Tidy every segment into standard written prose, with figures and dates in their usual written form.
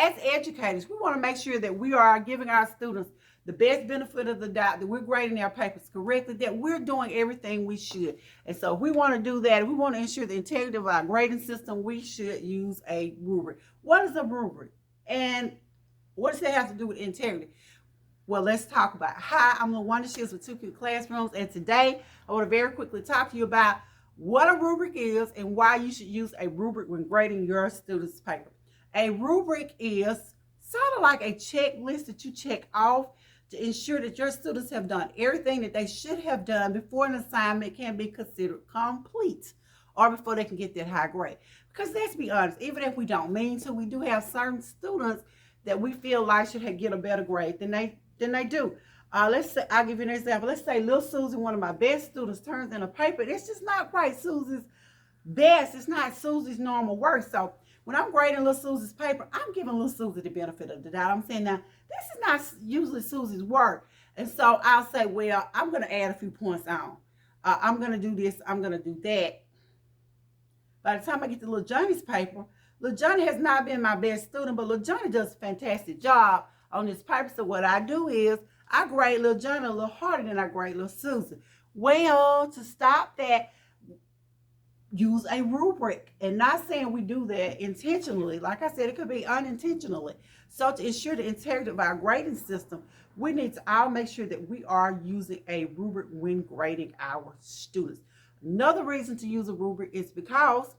as educators, we want to make sure that we are giving our students the best benefit of the doubt, that we're grading their papers correctly, that we're doing everything we should. And so if we want to do that, if we want to ensure the integrity of our grading system, we should use a rubric. What is a rubric? And what does that have to do with integrity? Well, let's talk about. Hi, I'm LaWanda Shields with 2 Cute Classrooms, and today I want to very quickly talk to you about what a rubric is and why you should use a rubric when grading your students' paper. A rubric is sort of like a checklist that you check off to ensure that your students have done everything that they should have done before an assignment can be considered complete or before they can get that high grade. Because let's be honest, even if we don't mean to, we do have certain students that we feel like should get a better grade than they do. Let's say, I'll give you an example. Let's say little Susie, one of my best students, turns in a paper. It's just not quite Susie's best. It's not Susie's normal work. So when I'm grading little Susie's paper, I'm giving little Susie the benefit of the doubt. I'm saying, now, this is not usually Susie's work. And so I'll say, well, I'm going to add a few points on. I'm going to do this. I'm going to do that. By the time I get to little Johnny's paper, little Johnny has not been my best student, but little Johnny does a fantastic job on this paper. So what I do is I grade little Johnny a little harder than I grade little Susie. Well, to stop that, use a rubric. And not saying we do that intentionally. Like I said, it could be unintentionally. So to ensure the integrity of our grading system, we need to all make sure that we are using a rubric when grading our students. Another reason to use a rubric is because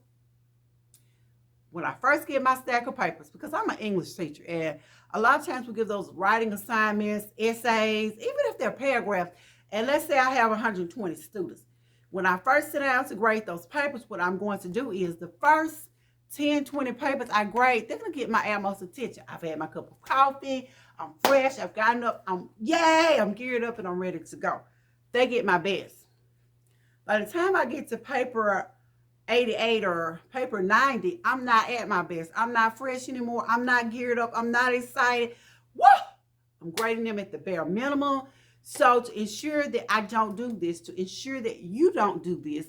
when I first get my stack of papers, because I'm an English teacher, and a lot of times we give those writing assignments, essays, even if they're paragraphs, and let's say I have 120 students. When I first sit down to grade those papers, what I'm going to do is the first 10, 20 papers I grade, they're going to get my utmost attention. I've had my cup of coffee, I'm fresh, I've gotten up, I'm geared up and I'm ready to go. They get my best. By the time I get to paper 88 or paper 90, I'm not at my best. I'm not fresh anymore. I'm not geared up. I'm not excited. Woo! I'm grading them at the bare minimum. So to ensure that I don't do this, to ensure that you don't do this,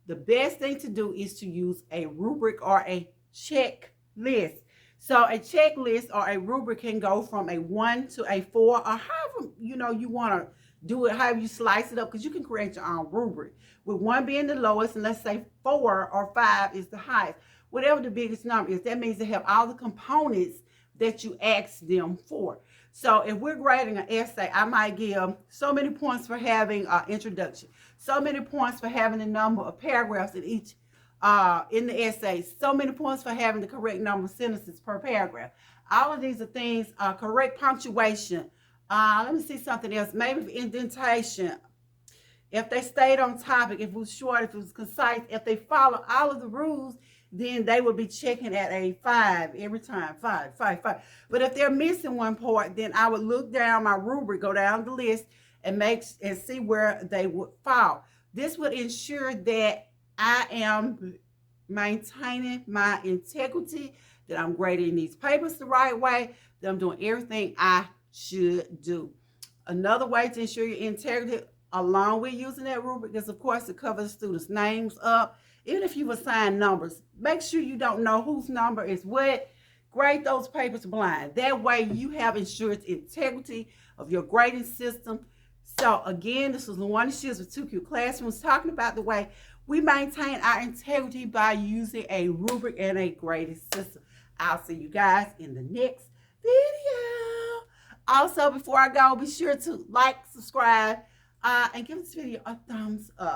the best thing to do is to use a rubric or a checklist. So a checklist or a rubric can go from a 1 to a 4, or however you want to do it, however you slice it up, because you can create your own rubric, with 1 being the lowest and let's say 4 or 5 is the highest. Whatever the biggest number is, that means they have all the components that you asked them for. So if we're grading an essay, I might give so many points for having an introduction, so many points for having the number of paragraphs in each in the essay, so many points for having the correct number of sentences per paragraph. All of these are things, correct punctuation. Let me see something else. Maybe indentation. If they stayed on topic, if it was short, if it was concise, if they follow all of the rules, then they would be checking at a 5 every time. 5, 5, 5. But if they're missing one part, then I would look down my rubric, go down the list, and see where they would fall. This would ensure that I am maintaining my integrity, that I'm grading these papers the right way, that I'm doing everything I should do. Another way to ensure your integrity, along with using that rubric, is of course to cover the students' names up. Even if you've assigned numbers, make sure you don't know whose number is what. Grade those papers blind. That way you have ensured the integrity of your grading system. So again, this is LaWanda Shields with 2 Cute Classrooms, talking about the way we maintain our integrity by using a rubric and a grading system. I'll see you guys in the next video. Also, before I go, be sure to like, subscribe, and give this video a thumbs up.